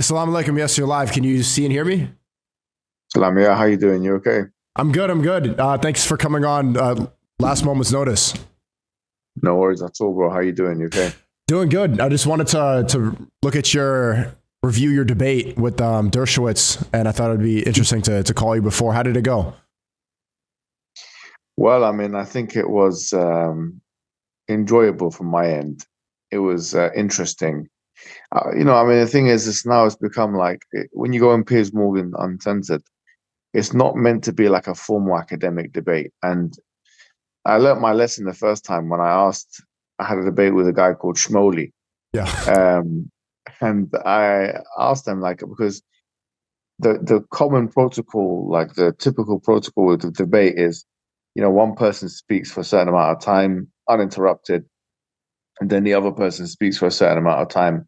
Assalamu alaikum. Yes, you're live. Can you see and hear me? Salam, yeah, how you doing? You okay? I'm good. I'm good. Thanks for coming on last moment's notice. No worries at all, bro. How you doing? You okay? Doing good. I just wanted to look at review your debate with Dershowitz, and I thought it'd be interesting to call you before. How did it go? Well, I mean, I think it was enjoyable from my end. It was interesting. I mean, the thing is, it's become like when you go on Piers Morgan Uncensored, it's not meant to be like a formal academic debate. And I learnt my lesson the first time when I had a debate with a guy called Shmoli. Yeah. And I asked them, like, because the common protocol, like the typical protocol with the debate is, one person speaks for a certain amount of time uninterrupted, and then the other person speaks for a certain amount of time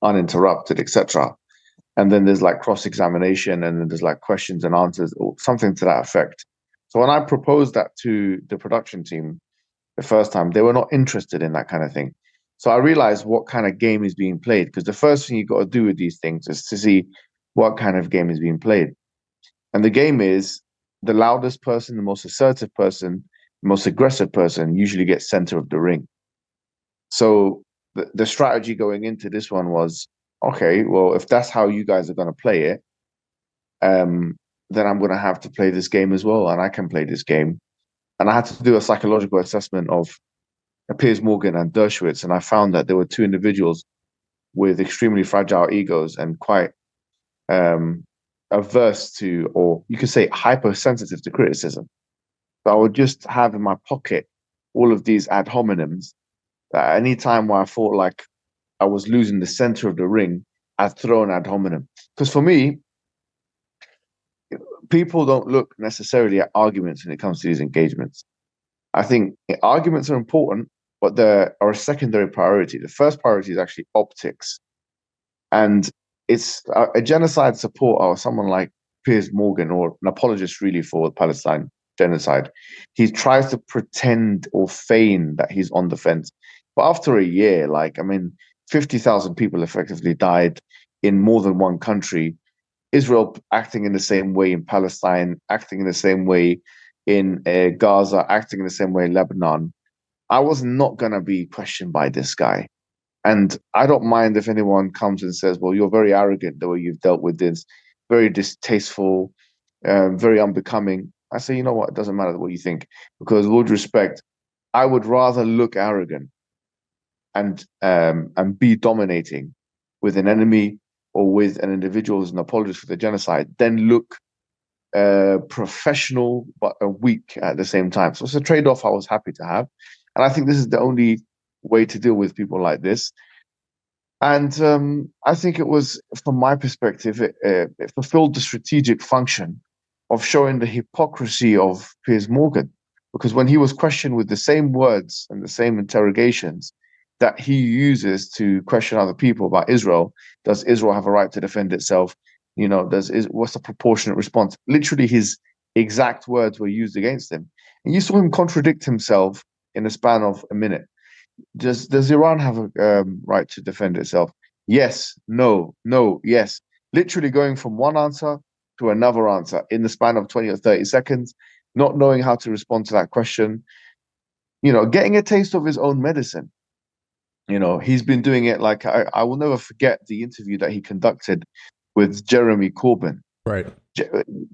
uninterrupted, etc. And then there's like cross-examination, and then there's like questions and answers, or something to that effect. So when I proposed that to the production team the first time, they were not interested in that kind of thing. So I realized what kind of game is being played, because the first thing you got to do with these things is to see what kind of game is being played. And the game is the loudest person, the most assertive person, the most aggressive person usually gets center of the ring. So the strategy going into this one was, okay, well, if that's how you guys are going to play it, then I'm going to have to play this game as well, and I can play this game. And I had to do a psychological assessment of Piers Morgan and Dershowitz, and I found that there were two individuals with extremely fragile egos and quite averse to, or you could say hypersensitive to criticism. So I would just have in my pocket all of these ad hominems that any time where I thought like I was losing the center of the ring, I'd throw an ad hominem. Because for me, people don't look necessarily at arguments when it comes to these engagements. I think arguments are important, but they are a secondary priority. The first priority is actually optics. And it's a genocide supporter or someone like Piers Morgan, or an apologist really for Palestine genocide. He tries to pretend or feign that he's on the fence. But after a year, 50,000 people effectively died in more than one country. Israel acting in the same way in Palestine, acting in the same way in Gaza, acting in the same way in Lebanon. I was not going to be questioned by this guy. And I don't mind if anyone comes and says, well, you're very arrogant the way you've dealt with this, very distasteful, very unbecoming. I say, you know what? It doesn't matter what you think, because with all due respect, I would rather look arrogant and be dominating with an enemy or with an individual who's an apologist for the genocide than look professional but weak at the same time. So it's a trade-off I was happy to have. And I think this is the only way to deal with people like this. And I think it was, from my perspective, it fulfilled the strategic function of showing the hypocrisy of Piers Morgan. Because when he was questioned with the same words and the same interrogations that he uses to question other people about Israel, does Israel have a right to defend itself? What's the proportionate response? Literally, his exact words were used against him. And you saw him contradict himself in the span of a minute. Does Iran have a right to defend itself? Yes, no, no, yes. Literally going from one answer to another answer in the span of 20 or 30 seconds, not knowing how to respond to that question, getting a taste of his own medicine. He's been doing it. Like, I will never forget the interview that he conducted with Jeremy Corbyn. Right.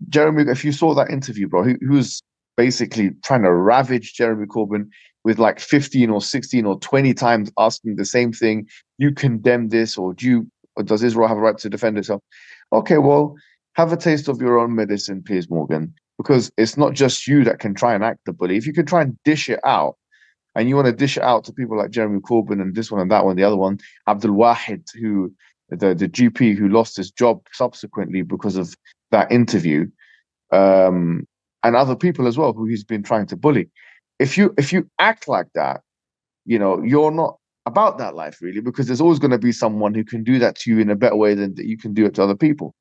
Jeremy, if you saw that interview, bro, he was basically trying to ravage Jeremy Corbyn with like 15 or 16 or 20 times asking the same thing. You condemn this, or does Israel have a right to defend itself? Okay, well, have a taste of your own medicine, Piers Morgan, because it's not just you that can try and act the bully. If you can try and dish it out, and you want to dish it out to people like Jeremy Corbyn and this one and that one, the other one, Abdul Wahid, the GP who lost his job subsequently because of that interview, and other people as well who he's been trying to bully. If you act like that, you're not about that life really, because there's always going to be someone who can do that to you in a better way than you can do it to other people.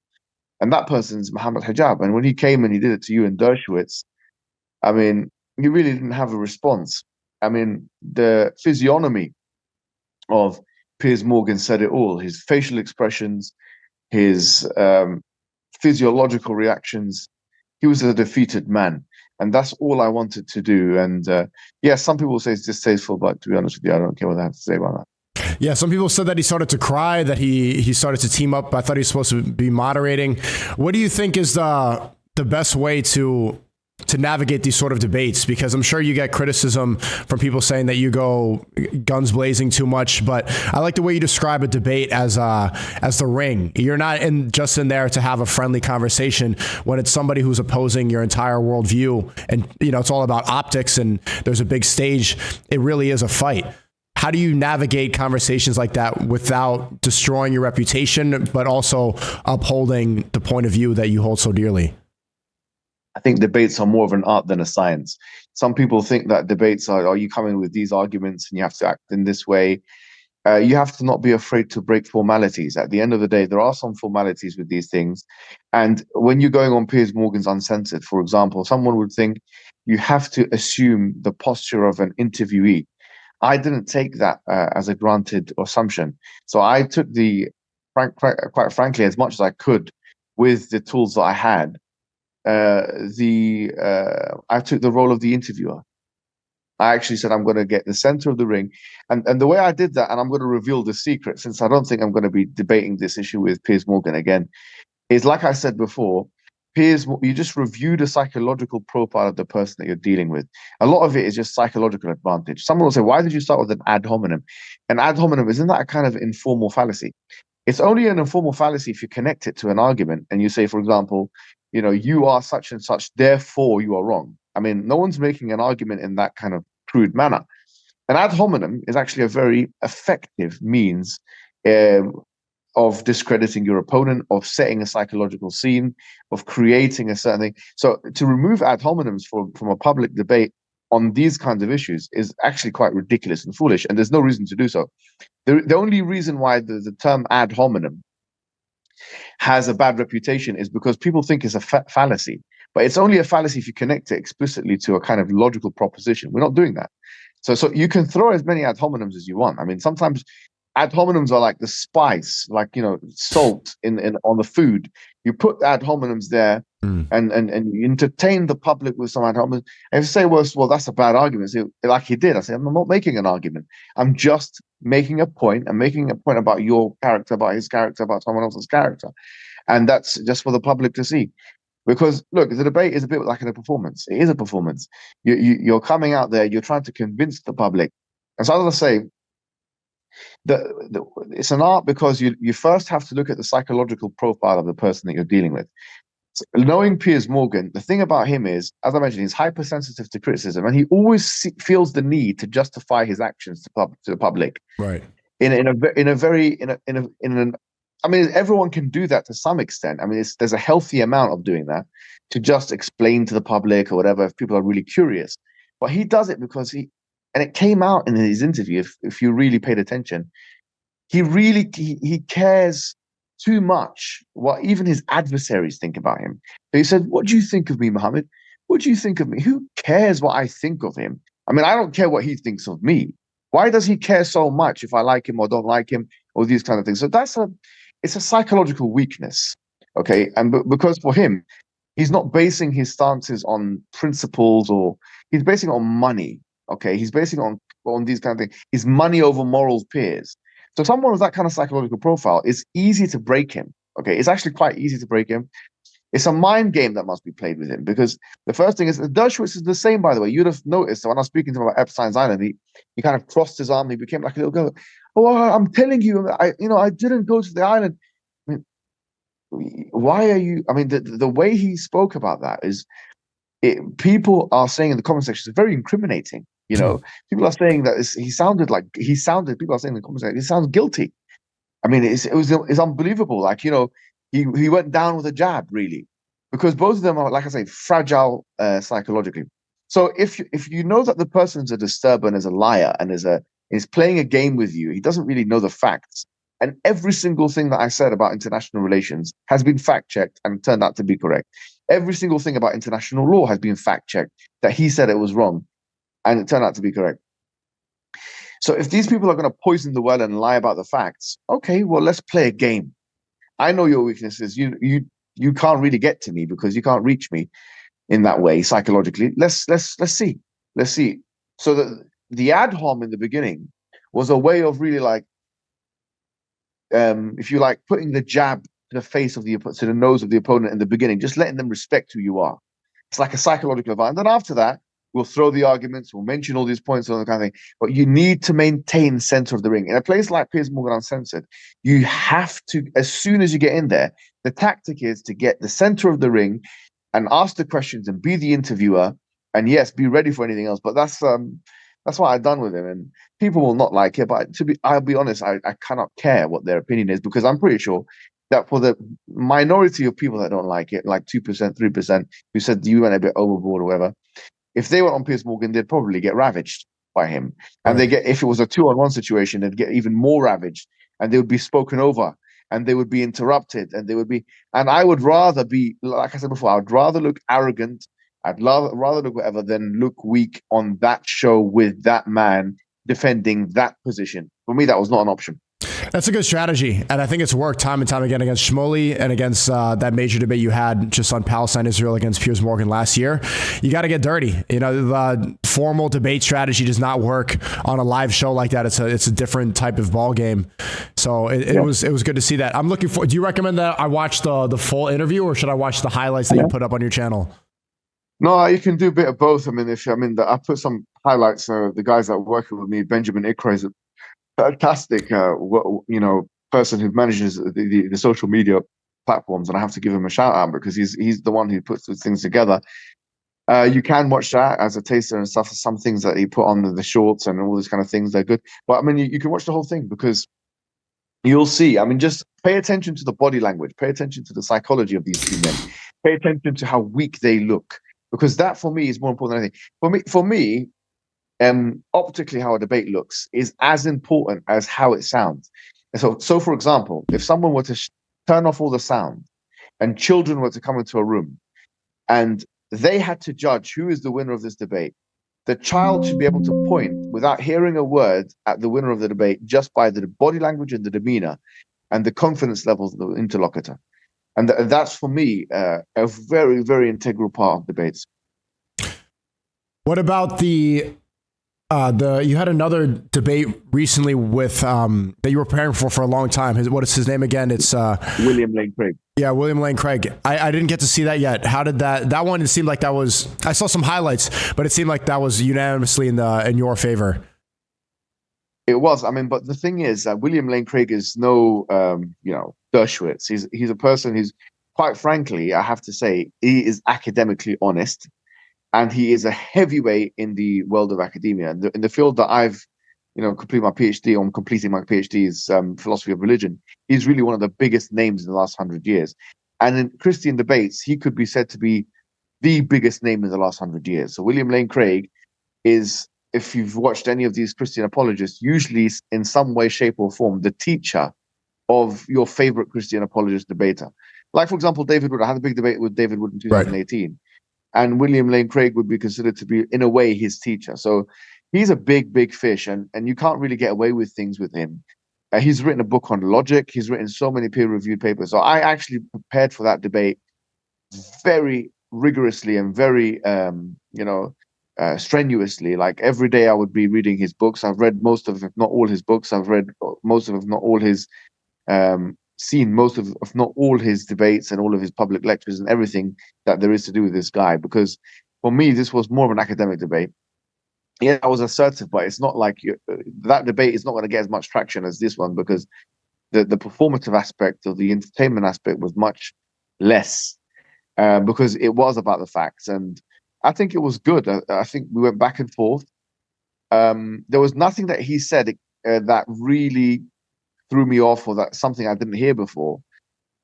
And that person's Mohammed Hijab. And when he came and he did it to you in Dershowitz, I mean, you really didn't have a response. I mean, the physiognomy of Piers Morgan said it all. His facial expressions, his physiological reactions. He was a defeated man. And that's all I wanted to do. And yeah, some people say it's distasteful, but to be honest with you, I don't care what I have to say about that. Yeah, some people said that he started to cry, that he started to team up. I thought he was supposed to be moderating. What do you think is the best way to navigate these sort of debates? Because I'm sure you get criticism from people saying that you go guns blazing too much, but I like the way you describe a debate as the ring. You're not just in there to have a friendly conversation when it's somebody who's opposing your entire worldview, and it's all about optics and there's a big stage. It really is a fight. How do you navigate conversations like that without destroying your reputation, but also upholding the point of view that you hold so dearly? I think debates are more of an art than a science. Some people think that debates are you coming with these arguments and you have to act in this way. You have to not be afraid to break formalities. At the end of the day, there are some formalities with these things. And when you're going on Piers Morgan's Uncensored, for example, someone would think you have to assume the posture of an interviewee. I didn't take that as a granted assumption. So I took quite frankly, as much as I could with the tools that I had, I took the role of the interviewer. I actually said, I'm going to get the center of the ring. And the way I did that, and I'm going to reveal the secret, since I don't think I'm going to be debating this issue with Piers Morgan again, is like I said before, you just review the psychological profile of the person that you're dealing with. A lot of it is just psychological advantage. Someone will say, why did you start with an ad hominem? An ad hominem, isn't that a kind of informal fallacy? It's only an informal fallacy if you connect it to an argument and you say, for example, you are such and such, therefore you are wrong. I mean, no one's making an argument in that kind of crude manner. An ad hominem is actually a very effective means of discrediting your opponent, of setting a psychological scene, of creating a certain thing. So to remove ad hominems from a public debate on these kinds of issues is actually quite ridiculous and foolish, and there's no reason to do so. The only reason why the term ad hominem has a bad reputation is because people think it's a fallacy, but it's only a fallacy if you connect it explicitly to a kind of logical proposition. We're not doing that. So you can throw as many ad hominems as you want. I mean, sometimes ad hominems are like the spice, like salt in on the food. You put ad hominems there, and you entertain the public with some ad hominems. And if you say, well, that's a bad argument, so, like he did, I say, I'm not making an argument. I'm just making a point. I'm making a point about your character, about his character, about someone else's character, and that's just for the public to see. Because look, the debate is a bit like a performance. It is a performance. You're coming out there. You're trying to convince the public, and so as I say, it's an art because you first have to look at the psychological profile of the person that you're dealing with. So knowing Piers Morgan, the thing about him is, as I mentioned, he's hypersensitive to criticism, and he always feels the need to justify his actions to the public. Right. I mean, everyone can do that to some extent. I mean, there's a healthy amount of doing that to just explain to the public or whatever if people are really curious. But he does it because and it came out in his interview, if you really paid attention, he cares too much what even his adversaries think about him. So he said, what do you think of me, Mohammed? What do you think of me? Who cares what I think of him? I mean, I don't care what he thinks of me. Why does he care so much if I like him or don't like him or these kind of things? So it's a psychological weakness, okay? And because for him, he's not basing his stances on principles, or he's basing it on money, okay? He's basing it on these kind of things. He's money over morals Piers. So someone with that kind of psychological profile, it's easy to break him, okay? It's actually quite easy to break him. It's a mind game that must be played with him, because the first thing is, Dershowitz is the same, by the way. You'd have noticed when I was speaking to him about Epstein's Island, he kind of crossed his arm, he became like a little girl. Oh, I'm telling you, I didn't go to the island. I mean, why are you? I mean, the way he spoke about that is, people are saying in the comment section, it's very incriminating. People are saying that people are saying in the comment section, he sounds guilty. I mean, it's unbelievable. Like, he went down with a jab, really, because both of them are, like I say, fragile psychologically. So if you know that the person's a disturber and is a liar and is playing a game with you, he doesn't really know the facts. And every single thing that I said about international relations has been fact-checked and turned out to be correct. Every single thing about international law has been fact-checked, that he said it was wrong, and it turned out to be correct. So if these people are going to poison the well and lie about the facts, okay, well, let's play a game. I know your weaknesses. You can't really get to me because you can't reach me in that way psychologically. Let's see. Let's see. So the ad hom in the beginning was a way of really like, if you like, putting the jab to the face of to the nose of the opponent in the beginning, just letting them respect who you are. It's like a psychological advantage. And then after that, we'll throw the arguments, we'll mention all these points, all that kind of thing. But you need to maintain center of the ring. In a place like Piers Morgan Uncensored, you have to, as soon as you get in there, the tactic is to get the center of the ring and ask the questions and be the interviewer. And yes, be ready for anything else. But that's what I've done with him. And people will not like it. But I'll be honest, I cannot care what their opinion is, because I'm pretty sure that for the minority of people that don't like it, like 2%, 3%, who said you went a bit overboard or whatever, if they went on Piers Morgan, they'd probably get ravaged by him. And Right. if it was a 2-on-1 situation, they'd get even more ravaged, and they would be spoken over, and they would be interrupted, and I would rather be, like I said before, I would rather look arrogant, I'd rather look whatever than look weak on that show with that man defending that position. For me, that was not an option. That's a good strategy, and I think it's worked time and time again against Shmuley and against that major debate you had just on Palestine, Israel against Piers Morgan last year. You got to get dirty. You know, the formal debate strategy does not work on a live show like that. It's a different type of ball game. So it was good to see that. I'm looking for. Do you recommend that I watch the full interview, or should I watch the highlights that you put up on your channel? No, you can do a bit of both. I mean, I put some highlights. The guys that are working with me, Benjamin Ikra is a fantastic, person who manages the social media platforms, and I have to give him a shout out because he's the one who puts those things together. You can watch that as a taster and stuff. Some things that he put on the shorts and all these kind of things, they're good. But I mean, you can watch the whole thing because you'll see. I mean, just pay attention to the body language, pay attention to the psychology of these two men, pay attention to how weak they look, because that for me is more important than anything. For me, optically how a debate looks is as important as how it sounds. And so for example, if someone were to turn off all the sound and children were to come into a room and they had to judge who is the winner of this debate, the child should be able to point without hearing a word at the winner of the debate just by the body language and the demeanor and the confidence levels of the interlocutor. And that's for me a very, very integral part of debates. What about you had another debate recently with that you were preparing for a long time. What is his name again? It's William Lane Craig. Yeah, William Lane Craig. I didn't get to see that yet. How did that one? It seemed like that was. I saw some highlights, but it seemed like that was unanimously in your favor. It was. I mean, but the thing is that William Lane Craig is no, Dershowitz. He's a person who's, quite frankly, I have to say, he is academically honest, and he is a heavyweight in the world of academia. In the field that I've, completing my PhD is philosophy of religion. He's really one of the biggest names in the last 100 years. And in Christian debates, he could be said to be the biggest name in the last 100 years. So William Lane Craig is, if you've watched any of these Christian apologists, usually in some way, shape or form, the teacher of your favorite Christian apologist debater. Like, for example, David Wood. I had a big debate with David Wood in 2018. Right. And William Lane Craig would be considered to be, in a way, his teacher. So he's a big, big fish, and you can't really get away with things with him. He's written a book on logic. He's written so many peer-reviewed papers. So I actually prepared for that debate very rigorously and very, strenuously. Like every day I would be reading his books. I've read most of, if not all his books. I've read most of, if not all his, seen most of, if not all his debates and all of his public lectures and everything that there is to do with this guy. Because for me, this was more of an academic debate. Yeah, I was assertive, but it's not like that debate is not going to get as much traction as this one, because the performative aspect or the entertainment aspect was much less, because it was about the facts. And I think it was good. I think we went back and forth. There was nothing that he said that really threw me off, or that something I didn't hear before,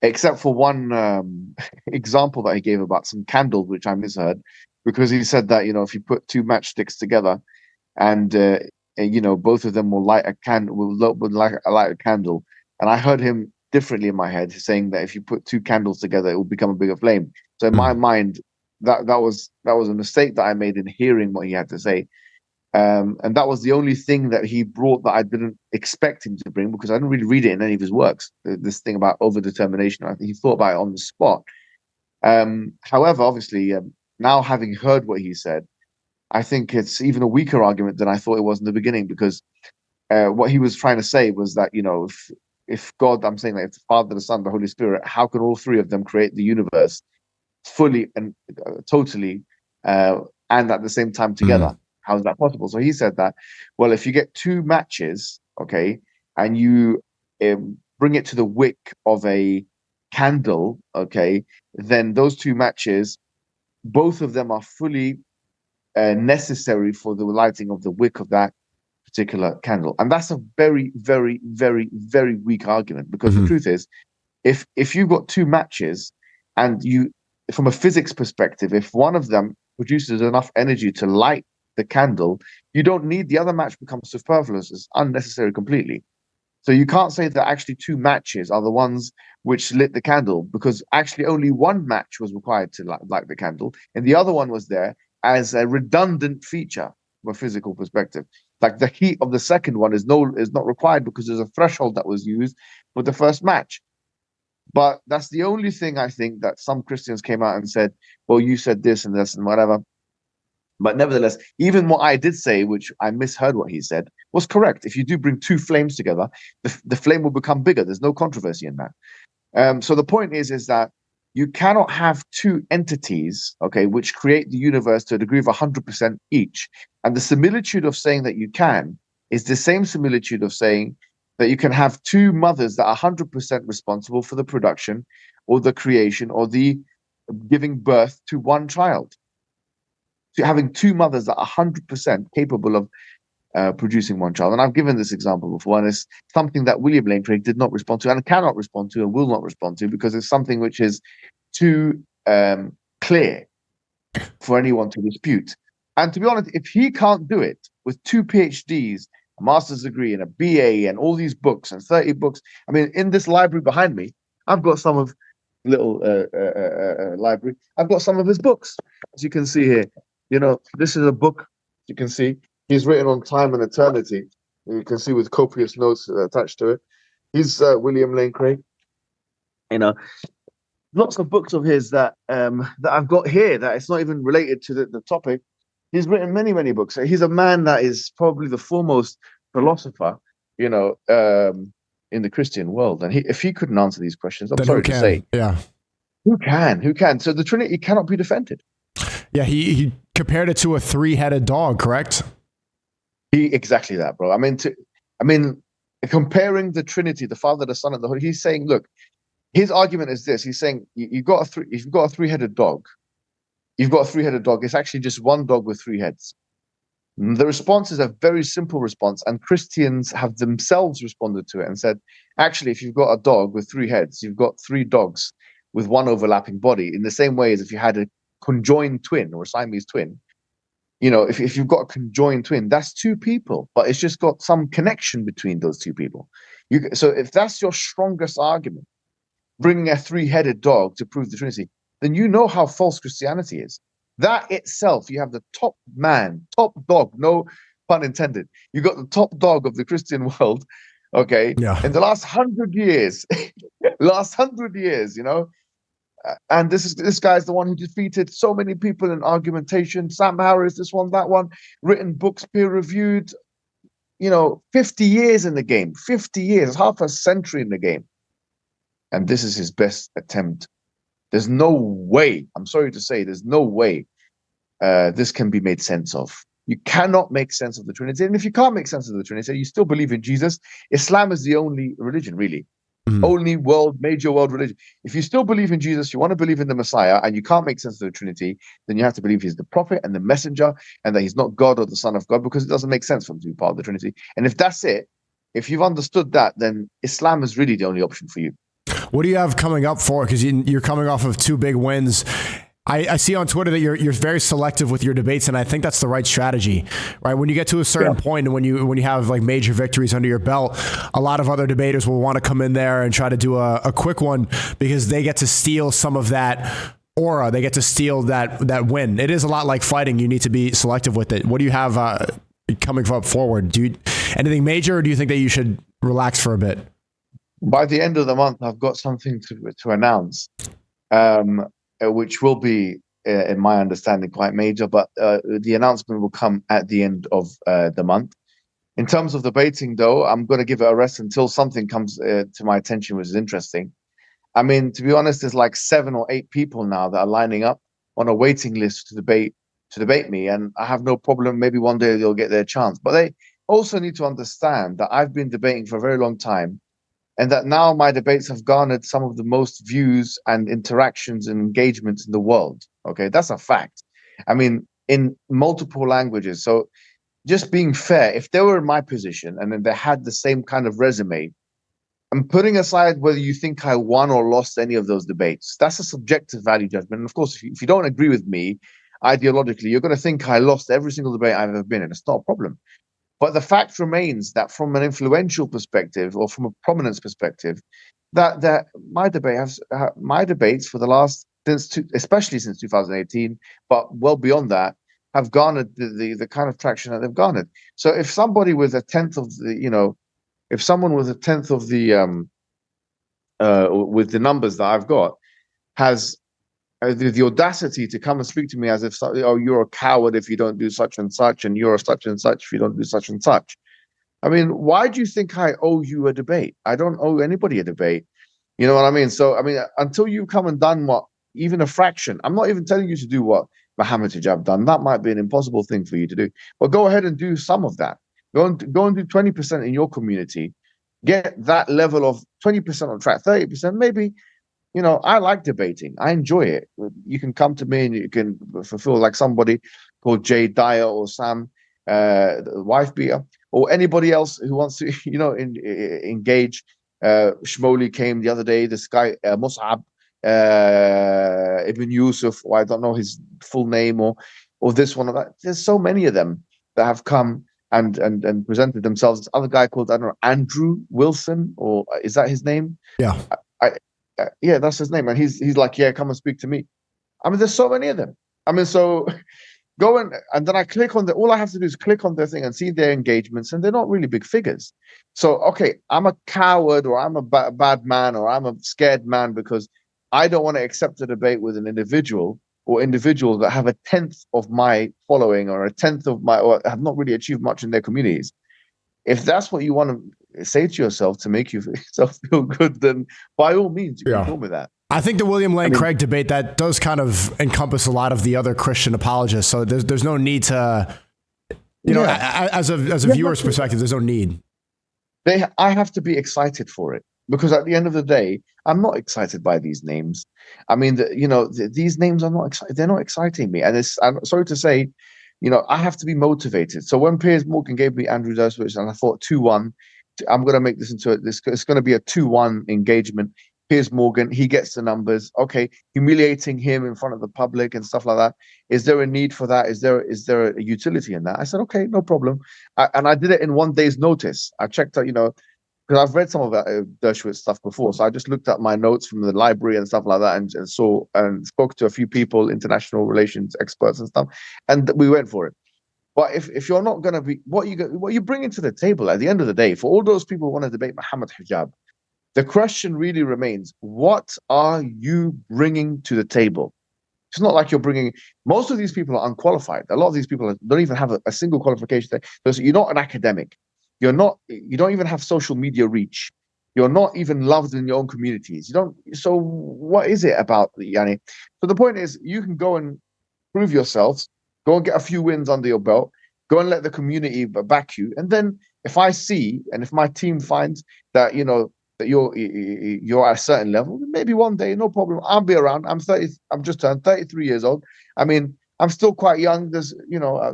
except for one example that he gave about some candles, which I misheard, because he said that, if you put two matchsticks together and, both of them will light a candle, light a candle. And I heard him differently in my head, saying that if you put two candles together, it will become a bigger flame. So in my mind, that was a mistake that I made in hearing what he had to say. And that was the only thing that he brought that I didn't expect him to bring, because I didn't really read it in any of his works. This thing about overdetermination, I think he thought about it on the spot. However, obviously, now having heard what he said, I think it's even a weaker argument than I thought it was in the beginning, because what he was trying to say was that, if God, I'm saying that if the Father, the Son, the Holy Spirit, how can all three of them create the universe fully and totally and at the same time together? How is that possible? So he said that, well, if you get two matches, okay, and you bring it to the wick of a candle, okay, then those two matches, both of them are fully necessary for the lighting of the wick of that particular candle. And that's a very, very, very, very weak argument, because the truth is, if you've got two matches and you, from a physics perspective, if one of them produces enough energy to light the candle, you don't need the other match, becomes superfluous, it's unnecessary completely. So you can't say that actually two matches are the ones which lit the candle, because actually only one match was required to light the candle, and the other one was there as a redundant feature from a physical perspective. Like the heat of the second one is not required, because there's a threshold that was used for the first match. But that's the only thing I think that some Christians came out and said, well, you said this and this and whatever. But nevertheless, even what I did say, which I misheard what he said, was correct. If you do bring two flames together, the flame will become bigger. There's no controversy in that. So the point is that you cannot have two entities, okay, which create the universe to a degree of 100% each. And the similitude of saying that you can is the same similitude of saying that you can have two mothers that are 100% responsible for the production or the creation or the giving birth to one child. So having two mothers that are 100% capable of producing one child. And I've given this example before, and it's something that William Lane Craig did not respond to and cannot respond to and will not respond to, because it's something which is too clear for anyone to dispute. And to be honest, if he can't do it with two PhDs, a master's degree and a BA and all these books and 30 books, I mean, in this library behind me, I've got some of little library. I've got some of his books, as you can see here. This is a book, you can see. He's written on time and eternity. You can see with copious notes attached to it. He's William Lane Craig. Lots of books of his that I've got here that it's not even related to the topic. He's written many, many books. He's a man that is probably the foremost philosopher, in the Christian world. And if he couldn't answer these questions, I'm sorry to say. Yeah. Who can? So the Trinity cannot be defended. Yeah, he compared it to a three-headed dog, correct? Exactly that, bro. I mean, comparing the Trinity, the Father, the Son, and the Holy, he's saying, look, his argument is this. He's saying you've got a three-headed dog. You've got a three-headed dog. It's actually just one dog with three heads. The response is a very simple response, and Christians have themselves responded to it and said, actually, if you've got a dog with three heads, you've got three dogs with one overlapping body, in the same way as if you had a conjoined twin or a Siamese twin. If you've got a conjoined twin, that's two people, but it's just got some connection between those two people. So if that's your strongest argument, bringing a three-headed dog to prove the Trinity, then you know how false Christianity is. That itself, you have the top dog, no pun intended. You got the top dog of the Christian world, okay? Yeah. In the last 100 years, and this guy's the one who defeated so many people in argumentation. Sam Harris, this one, that one, written books, peer-reviewed, 50 years in the game, 50 years, half a century in the game. And this is his best attempt. There's no way, I'm sorry to say, there's no way this can be made sense of. You cannot make sense of the Trinity. And if you can't make sense of the Trinity, you still believe in Jesus. Islam is the only religion, really. Only major world religion. If you still believe in Jesus, you want to believe in the Messiah, and you can't make sense of the Trinity, then you have to believe he's the prophet and the messenger, and that he's not God or the Son of God, because it doesn't make sense for him to be part of the Trinity. And if that's it, if you've understood that, then Islam is really the only option for you. What do you have coming up for? Because you're coming off of two big wins. I see on Twitter that you're very selective with your debates, and I think that's the right strategy, right? When you get to a certain point, and when you have like major victories under your belt, a lot of other debaters will want to come in there and try to do a quick one, because they get to steal some of that aura. They get to steal that win. It is a lot like fighting. You need to be selective with it. What do you have coming up forward? Anything major, or do you think that you should relax for a bit? By the end of the month, I've got something to announce, which will be, in my understanding, quite major. But the announcement will come at the end of the month. In terms of debating, though, I'm going to give it a rest until something comes to my attention, which is interesting. I mean, to be honest, there's like 7 or 8 people now that are lining up on a waiting list to debate me, and I have no problem. Maybe one day they'll get their chance. But they also need to understand that I've been debating for a very long time, and that now my debates have garnered some of the most views and interactions and engagements in the world. Okay, that's a fact. I mean, in multiple languages. So just being fair, if they were in my position and then they had the same kind of resume, I'm putting aside whether you think I won or lost any of those debates. That's a subjective value judgment. And of course, if you don't agree with me ideologically, you're going to think I lost every single debate I've ever been in. It's not a problem. But the fact remains that from an influential perspective or from a prominence perspective, that my debates for the last, especially since 2018, but well beyond that, have garnered the kind of traction that they've garnered. So if somebody with a tenth of the, if someone with a tenth of the with the numbers that I've got has the audacity to come and speak to me as if, oh, you're a coward if you don't do such and such, and you're such and such if you don't do such and such. I mean, why do you think I owe you a debate? I don't owe anybody a debate. You know what I mean? So, I mean, until you come and done even a fraction, I'm not even telling you to do what Mohammed Hijab done. That might be an impossible thing for you to do. But go ahead and do some of that. Go and do 20% in your community. Get that level of 20% on track, 30%, maybe. I like debating. I enjoy it. You can come to me and you can fulfill like somebody called Jay Dyer or Sam, wife beater, or anybody else who wants to, engage. Shmoli came the other day. This guy, Mus'ab Ibn Yusuf, or I don't know his full name, or this one or that. There's so many of them that have come and presented themselves. This other guy called, I don't know, Andrew Wilson, or is that his name? Yeah. Yeah, that's his name. And he's like, yeah, come and speak to me. I mean, there's so many of them. I mean, so go and then I click on all I have to do is click on their thing and see their engagements, and they're not really big figures. So, okay, I'm a coward, or I'm a bad man, or I'm a scared man because I don't want to accept a debate with an individual or individuals that have a tenth of my following or a tenth of or have not really achieved much in their communities. If that's what you want to say to yourself to make yourself feel good, then by all means, you can call me that. I think the William Lane Craig debate, that does kind of encompass a lot of the other Christian apologists. So there's no need to, as a viewer's perspective, there's no need. I have to be excited for it, because at the end of the day, I'm not excited by these names. I mean, these names are not exciting. They're not exciting me. And I'm sorry to say, I have to be motivated. So when Piers Morgan gave me Andrew Dershowitz, and I thought 2-1, I'm going to make this into it's going to be a 2-1 engagement. Piers Morgan, he gets the numbers. Okay, humiliating him in front of the public and stuff like that. Is there a need for that? Is there a utility in that? I said, okay, no problem. And I did it in 1 day's notice. I checked out, because I've read some of that Dershowitz stuff before. So I just looked at my notes from the library and stuff like that, and saw and spoke to a few people, international relations experts and stuff, and we went for it. But if you're not going to be, what you bringing to the table at the end of the day, for all those people who want to debate Mohammed Hijab, the question really remains, what are you bringing to the table? It's not like you're bringing, most of these people are unqualified. A lot of these people don't even have a single qualification. So you're not an academic. You don't even have social media reach. You're not even loved in your own communities. So what is it about Yani? So the point is, you can go and prove yourselves, go and get a few wins under your belt, go and let the community back you. And then if I see, and if my team finds that, that you're at a certain level, maybe one day, no problem, I'll be around. I'm just turned 33 years old. I mean, I'm still quite young. There's,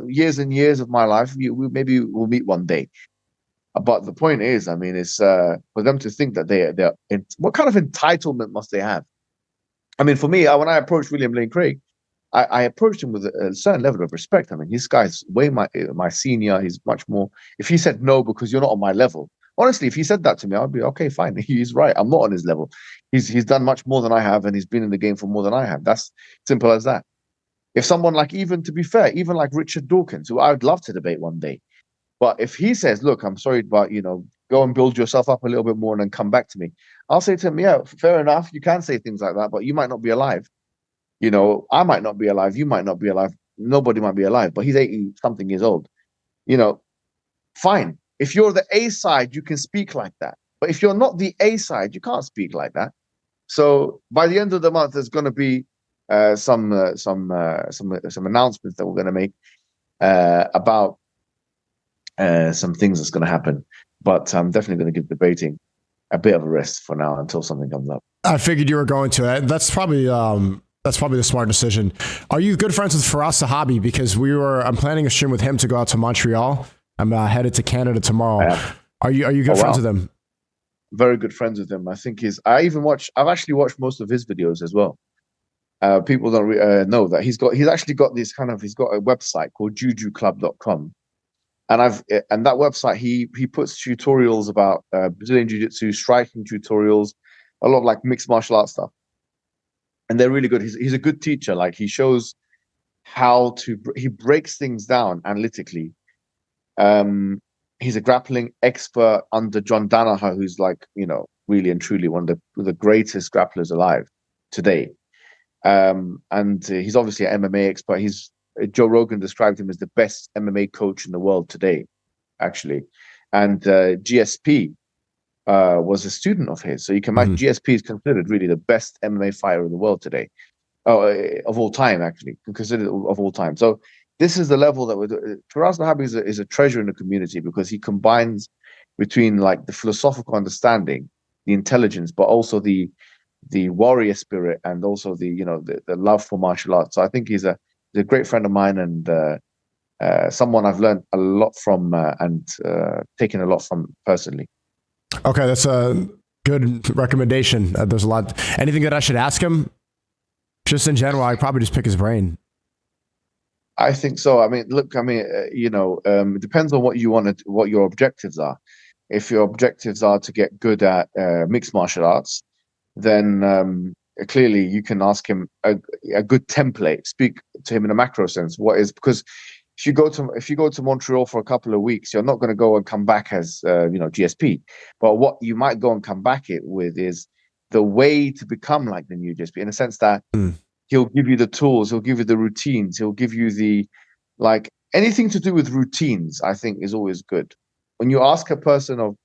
years and years of my life. Maybe we'll meet one day. But the point is, I mean, it's for them to think that they're what kind of entitlement must they have? I mean, for me, when I approached William Lane Craig, I approached him with a certain level of respect. I mean, this guy's way my senior. He's much more. If he said no because you're not on my level, honestly, if he said that to me, I'd be okay, fine. He's right. I'm not on his level. He's done much more than I have, and he's been in the game for more than I have. That's simple as that. If someone like, even to be fair, even like Richard Dawkins, who I would love to debate one day, But if he says, look, I'm sorry, but, go and build yourself up a little bit more and then come back to me, I'll say to him, yeah, fair enough. You can say things like that, but you might not be alive. I might not be alive. You might not be alive. Nobody might be alive, but he's 80 something years old. Fine. If you're the A side, you can speak like that. But if you're not the A side, you can't speak like that. So by the end of the month, there's going to be some announcements that we're going to make about some things that's going to happen. But I'm definitely going to give debating a bit of a rest for now until something comes up. I figured you were going to. That's probably the smart decision. Are you good friends with Firas Zahabi? Because I'm planning a stream with him to go out to Montreal. I'm headed to Canada tomorrow. Are you good friends with him? Very good friends with him. I think I've actually watched most of his videos as well. People don't know that he's got a website called jujuclub.com. And that website, he puts tutorials about Brazilian Jiu-Jitsu, striking tutorials, a lot of like mixed martial arts stuff. And they're really good. He's a good teacher. Like he shows he breaks things down analytically. He's a grappling expert under John Danaher, who's like, really and truly one of the greatest grapplers alive today. And he's obviously an MMA expert. Joe Rogan described him as the best MMA coach in the world today, actually. And GSP was a student of his. So you can imagine GSP is considered really the best MMA fighter in the world today. Of all time, actually, considered of all time. So this is the level that Firas Zahabi is a treasure in the community, because he combines between like the philosophical understanding, the intelligence, but also the warrior spirit, and also the love for martial arts. So I think he's a great friend of mine, and someone I've learned a lot from and taken a lot from personally. Okay, that's a good recommendation. There's a lot. Anything that I should ask him? Just in general, I'd probably just pick his brain. I think so. I mean, look, it depends on what you want to, what your objectives are. If your objectives are to get good at mixed martial arts, then clearly you can ask him a good template. Speak to him in a macro sense. Because if you go to Montreal for a couple of weeks, you're not going to go and come back as GSP. But what you might go and come back with is the way to become like the new GSP, in a sense that he'll give you the tools, he'll give you the routines, he'll give you anything to do with routines. I think is always good. When you ask a person of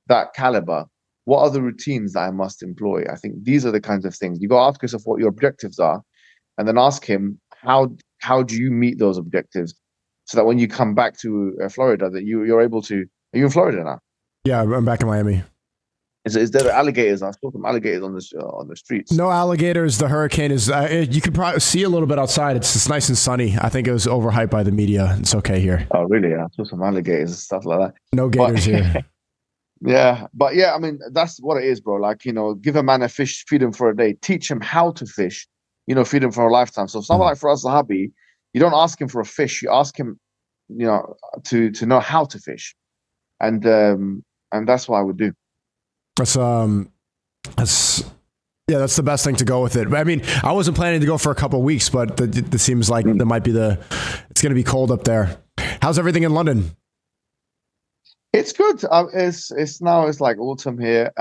that caliber, what are the routines that I must employ? I think these are the kinds of things you got to ask yourself what your objectives are, and then ask him how do you meet those objectives, so that when you come back to Florida, that you're able to. Are you in Florida now? Yeah, I'm back in Miami. Is there alligators? I saw some alligators on the streets. No alligators. The hurricane is. You could probably see a little bit outside. It's nice and sunny. I think it was overhyped by the media. It's okay here. Oh, really? I saw some alligators and stuff like that. No gators here. Yeah, but I mean, that's what it is, bro. Like, give a man a fish, feed him for a day, teach him how to fish, feed him for a lifetime. So someone like Firas Zahabi, you don't ask him for a fish, you ask him, to know how to fish, and that's what I would do. That's the best thing to go with it. I mean, I wasn't planning to go for a couple of weeks, but it seems like there might be it's going to be cold up there. How's everything in London? It's good. It's like autumn here.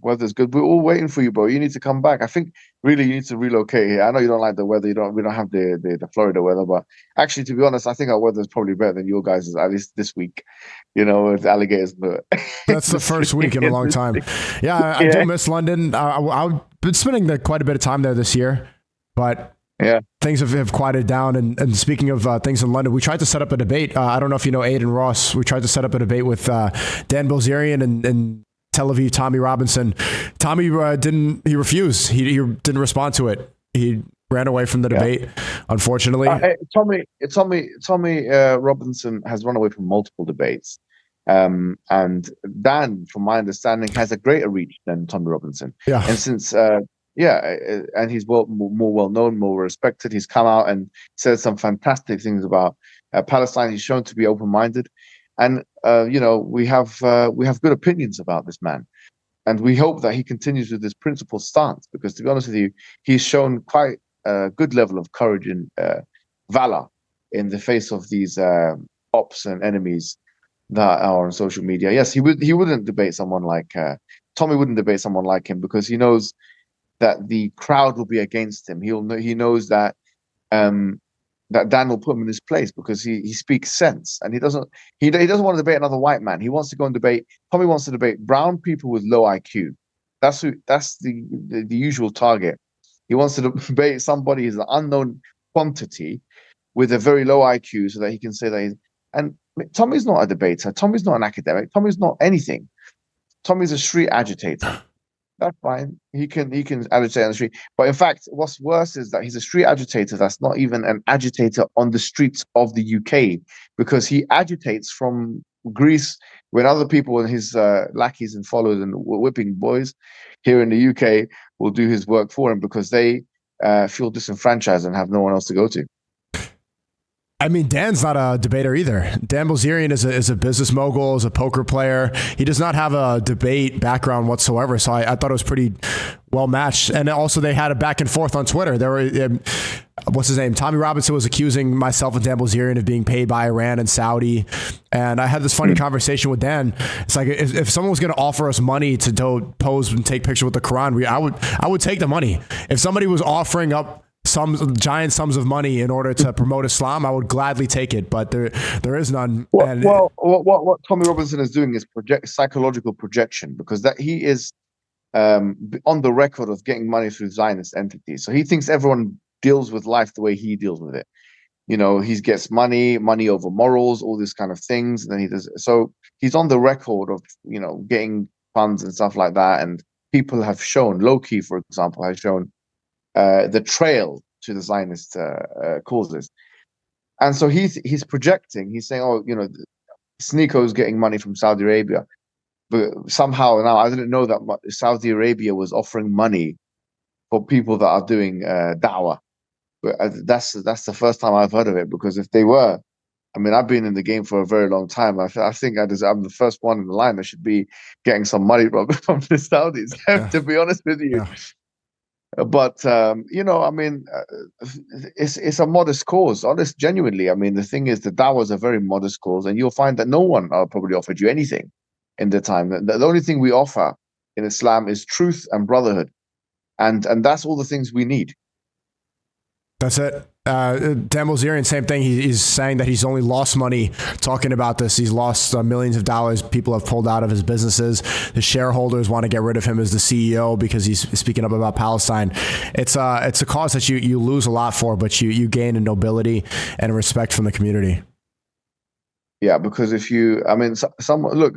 Weather's good. We're all waiting for you, bro. You need to come back. I think really you need to relocate here. I know you don't like the weather. We don't have the Florida weather, but actually, to be honest, I think our weather is probably better than your guys', at least this week. With alligators. But that's the first week in a long time. Yeah, I do miss London. I've been spending quite a bit of time there this year, but. Yeah, things have quieted down. And speaking of things in London, we tried to set up a debate. I don't know if you know Aiden Ross. We tried to set up a debate with Dan Bilzerian and Tel Aviv Tommy Robinson. Tommy didn't. He refused. He didn't respond to it. He ran away from the debate. Unfortunately, Tommy Robinson has run away from multiple debates. And Dan, from my understanding, has a greater reach than Tommy Robinson. Yeah, and since. And he's more well known, more respected. He's come out and said some fantastic things about Palestine. He's shown to be open-minded, and we have good opinions about this man, and we hope that he continues with this principled stance. Because to be honest with you, he's shown quite a good level of courage and valor in the face of these ops and enemies that are on social media. Yes, he wouldn't debate someone like Tommy wouldn't debate someone like him because he knows that the crowd will be against him. He knows that um that Dan will put him in his place because he speaks sense and he doesn't want to debate another white man. He wants to go and debate. Tommy wants to debate brown people with low IQ. That's the usual target. He wants to debate somebody who's an unknown quantity with a very low IQ so that he can say that and Tommy's not a debater. Tommy's not an academic. Tommy's not anything. Tommy's a street agitator. That's fine. He can agitate on the street. But in fact, what's worse is that he's a street agitator that's not even an agitator on the streets of the UK because he agitates from Greece when other people and his lackeys and followers and whipping boys here in the UK will do his work for him because they feel disenfranchised and have no one else to go to. I mean, Dan's not a debater either. Dan Bilzerian is a business mogul, is a poker player. He does not have a debate background whatsoever. So I thought it was pretty well matched. And also they had a back and forth on Twitter. There were, what's his name? Tommy Robinson was accusing myself and Dan Bilzerian of being paid by Iran and Saudi. And I had this funny conversation with Dan. It's like, if someone was going to offer us money to pose and take pictures with the Quran, I would take the money. If somebody was offering up giant sums of money in order to promote Islam, I would gladly take it, but there is none. What Tommy Robinson is doing is psychological projection because that he is on the record of getting money through Zionist entities. So he thinks everyone deals with life the way he deals with it. You know, he gets money over morals, all these kind of things. And then he does. So he's on the record of, getting funds and stuff like that. And people have shown, Low-Key, for example, has shown the trail to the Zionist causes. And so he's projecting, he's saying, SNEAKO is getting money from Saudi Arabia. But somehow now I didn't know that Saudi Arabia was offering money for people that are doing da'wah. But that's the first time I've heard of it, because if they were, I mean, I've been in the game for a very long time. I think I'm the first one in the line that should be getting some money from the Saudis, to be honest with you. Yeah. But it's a modest cause. Genuinely, I mean, the thing is, the dawah is a very modest cause, and you'll find that no one probably offered you anything in the time. The only thing we offer in Islam is truth and brotherhood, and that's all the things we need. That's it. Dan Bilzerian, same thing. He's saying that he's only lost money talking about this. He's lost millions of dollars. People have pulled out of his businesses. The shareholders want to get rid of him as the CEO because he's speaking up about Palestine. It's a cause that you lose a lot for, but you gain in nobility and respect from the community. Yeah, because look,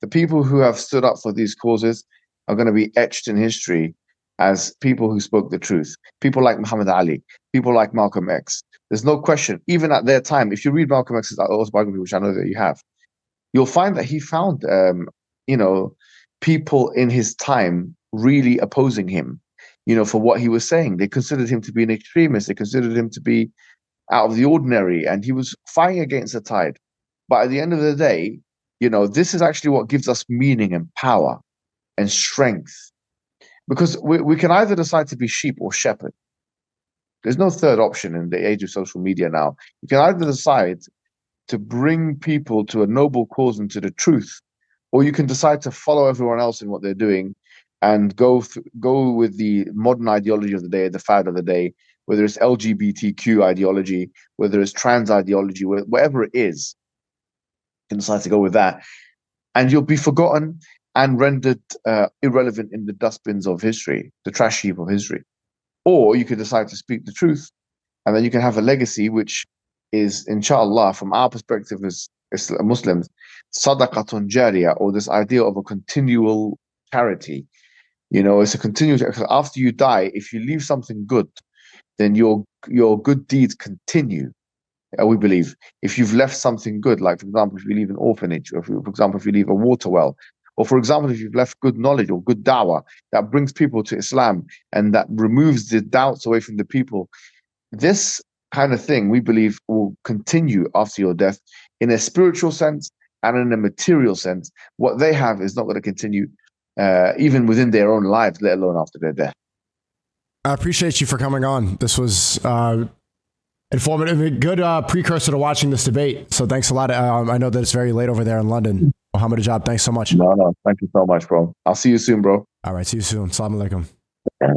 the people who have stood up for these causes are going to be etched in history as people who spoke the truth. People like Muhammad Ali, people like Malcolm X. There's no question, even at their time, if you read Malcolm X's autobiography, which I know that you have, you'll find that he found, people in his time really opposing him, for what he was saying. They considered him to be an extremist. They considered him to be out of the ordinary, and he was fighting against the tide. But at the end of the day, this is actually what gives us meaning and power and strength. Because we can either decide to be sheep or shepherd. There's no third option in the age of social media now. You can either decide to bring people to a noble cause and to the truth, or you can decide to follow everyone else in what they're doing and go with the modern ideology of the day, the fad of the day, whether it's LGBTQ ideology, whether it's trans ideology, whatever it is. You can decide to go with that, and you'll be forgotten and rendered irrelevant in the dustbins of history, the trash heap of history. Or you could decide to speak the truth, and then you can have a legacy which is, inshallah, from our perspective as Muslims, sadaqatun jariyah, or this idea of a continual charity. It's a continual, after you die, if you leave something good, then your good deeds continue. We believe if you've left something good, like, for example, if you leave an orphanage, or for example, if you leave a water well, or for example, if you've left good knowledge or good da'wah that brings people to Islam and that removes the doubts away from the people, this kind of thing, we believe, will continue after your death in a spiritual sense and in a material sense. What they have is not going to continue even within their own lives, let alone after their death. I appreciate you for coming on. This was informative, good precursor to watching this debate. So thanks a lot. I know that it's very late over there in London. Mohammed Hijab, thanks so much. No, thank you so much, bro. I'll see you soon, bro. All right, see you soon. Assalamu alaikum. Yeah,